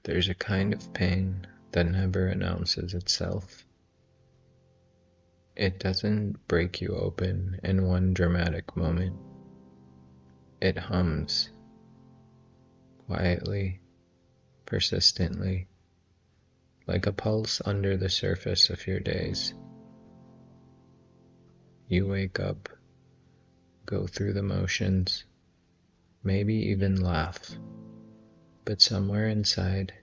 There's a kind of pain that never announces itself. It doesn't break you open in one dramatic moment. It hums, quietly, persistently, like a pulse under the surface of your days. You wake up, go through the motions, maybe even laugh, but somewhere inside,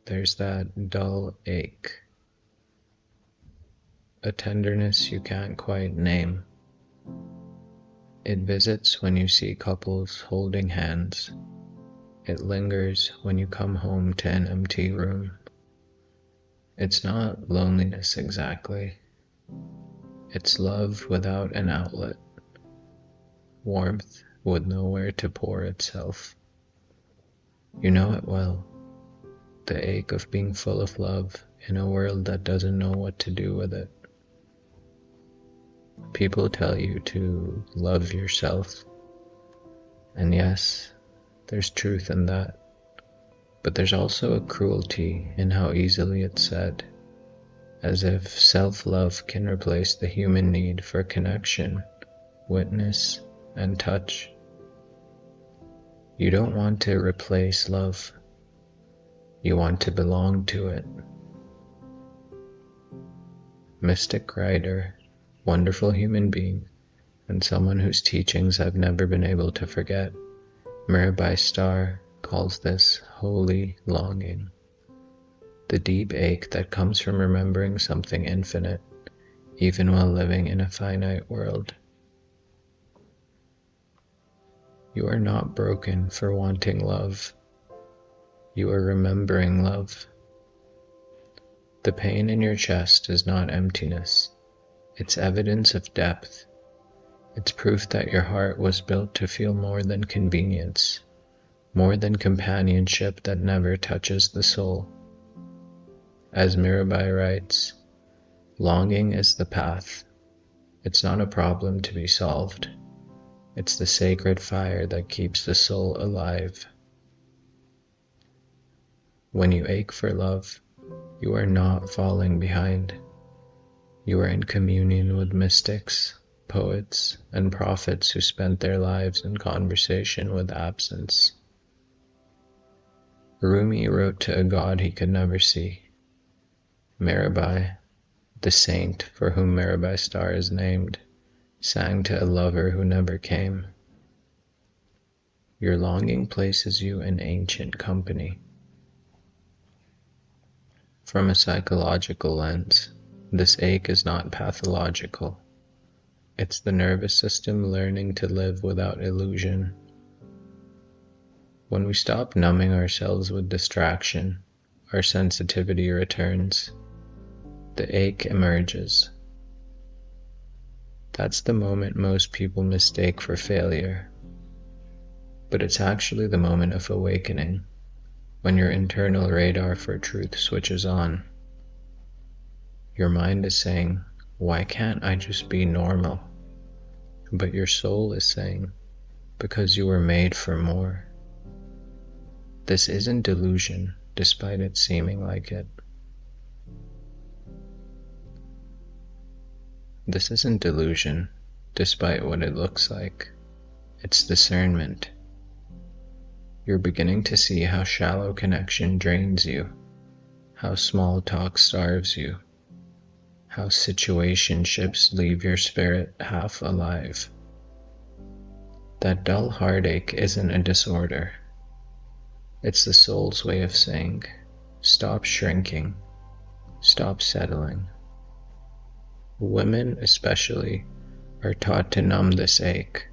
there's that dull ache. A tenderness you can't quite name. It visits when you see couples holding hands. It lingers when you come home to an empty room. It's not loneliness exactly. It's love without an outlet. Warmth with nowhere to pour itself. You know it well. The ache of being full of love in a world that doesn't know what to do with it. People tell you to love yourself. And yes, there's truth in that. But there's also a cruelty in how easily it's said, as if self-love can replace the human need for connection, witness, and touch. You don't want to replace love. You want to belong to it. Mystic writer, wonderful human being, and someone whose teachings I've never been able to forget, Mirabai Starr calls this holy longing. The deep ache that comes from remembering something infinite, even while living in a finite world. You are not broken for wanting love. You are remembering love. The pain in your chest is not emptiness. It's evidence of depth. It's proof that your heart was built to feel more than convenience, more than companionship that never touches the soul. As Mirabai writes, longing is the path. It's not a problem to be solved. It's the sacred fire that keeps the soul alive. When you ache for love, you are not falling behind. You are in communion with mystics, poets, and prophets who spent their lives in conversation with absence. Rumi wrote to a god he could never see. Mirabai, the saint for whom Mirabai Starr is named, sang to a lover who never came. Your longing places you in ancient company. From a psychological lens, this ache is not pathological. It's the nervous system learning to live without illusion. When we stop numbing ourselves with distraction, our sensitivity returns. The ache emerges. That's the moment most people mistake for failure. But it's actually the moment of awakening, when your internal radar for truth switches on. Your mind is saying, why can't I just be normal? But your soul is saying, because you were made for more. This isn't delusion, despite it seeming like it. This isn't delusion, despite what it looks like. It's discernment. You're beginning to see how shallow connection drains you, how small talk starves you, how situationships leave your spirit half alive. That dull heartache isn't a disorder. It's the soul's way of saying, stop shrinking, stop settling. Women especially are taught to numb this ache,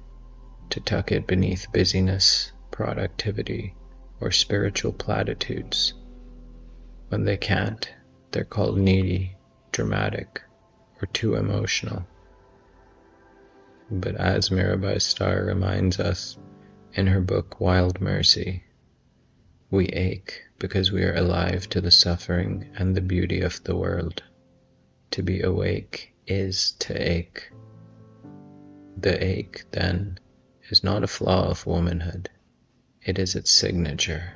to tuck it beneath busyness, productivity, or spiritual platitudes. When they can't, they're called needy, dramatic, or too emotional. But as Mirabai Starr reminds us in her book Wild Mercy, we ache because we are alive to the suffering and the beauty of the world. To be awake is to ache. The ache, then, is not a flaw of womanhood. It is its signature.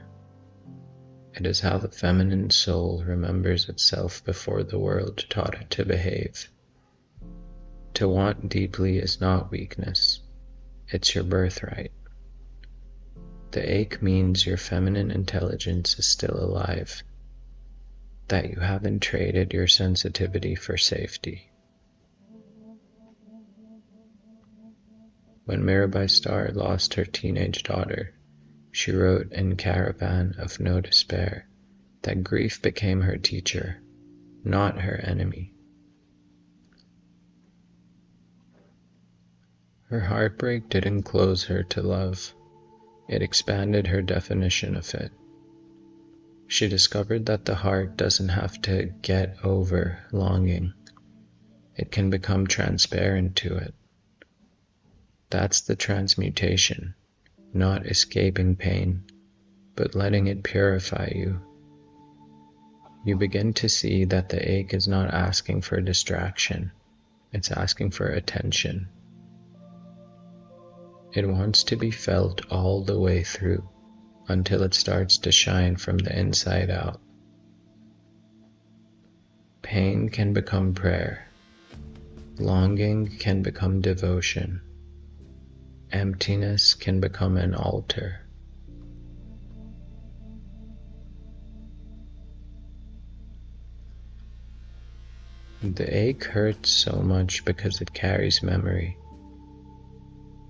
It is how the feminine soul remembers itself before the world taught it to behave. To want deeply is not weakness, it's your birthright. The ache means your feminine intelligence is still alive, that you haven't traded your sensitivity for safety. When Mirabai Starr lost her teenage daughter, she wrote in Caravan of No Despair that grief became her teacher, not her enemy. Her heartbreak didn't close her to love, it expanded her definition of it. She discovered that the heart doesn't have to get over longing. It can become transparent to it. That's the transmutation, not escaping pain, but letting it purify you. You begin to see that the ache is not asking for distraction, it's asking for attention. It wants to be felt all the way through, until it starts to shine from the inside out. Pain can become prayer. Longing can become devotion. Emptiness can become an altar. The ache hurts so much because it carries memory.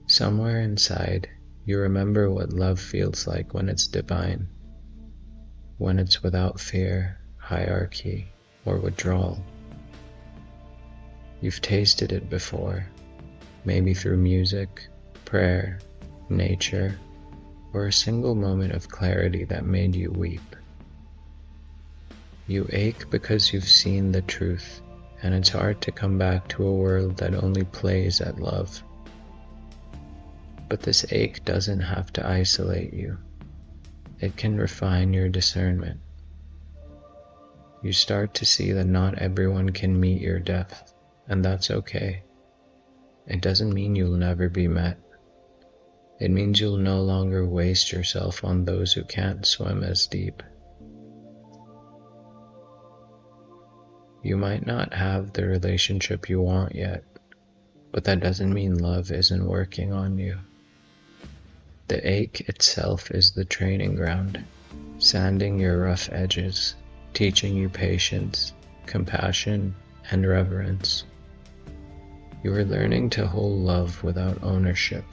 Somewhere inside, you remember what love feels like when it's divine, when it's without fear, hierarchy, or withdrawal. You've tasted it before, maybe through music, prayer, nature, or a single moment of clarity that made you weep. You ache because you've seen the truth, and it's hard to come back to a world that only plays at love. But this ache doesn't have to isolate you. It can refine your discernment. You start to see that not everyone can meet your depth, and that's okay. It doesn't mean you'll never be met. It means you'll no longer waste yourself on those who can't swim as deep. You might not have the relationship you want yet, but that doesn't mean love isn't working on you. The ache itself is the training ground, sanding your rough edges, teaching you patience, compassion, and reverence. You are learning to hold love without ownership.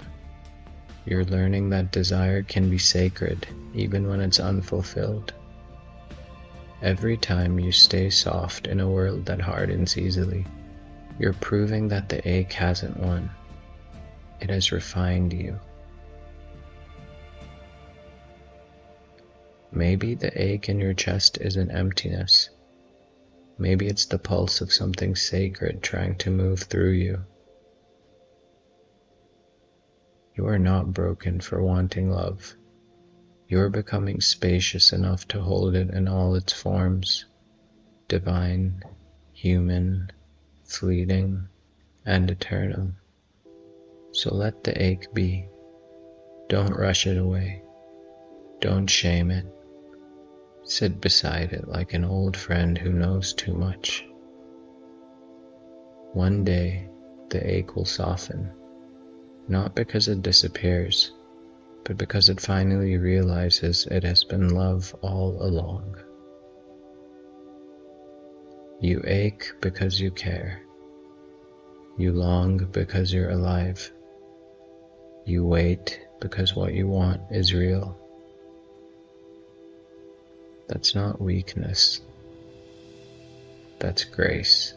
You're learning that desire can be sacred even when it's unfulfilled. Every time you stay soft in a world that hardens easily, you're proving that the ache hasn't won. It has refined you. Maybe the ache in your chest isn't emptiness. Maybe it's the pulse of something sacred trying to move through you. You are not broken for wanting love. You are becoming spacious enough to hold it in all its forms, divine, human, fleeting, and eternal. So let the ache be. Don't rush it away. Don't shame it. Sit beside it like an old friend who knows too much. One day, the ache will soften, not because it disappears, but because it finally realizes it has been love all along. You ache because you care. You long because you're alive. You wait because what you want is real. That's not weakness. That's grace.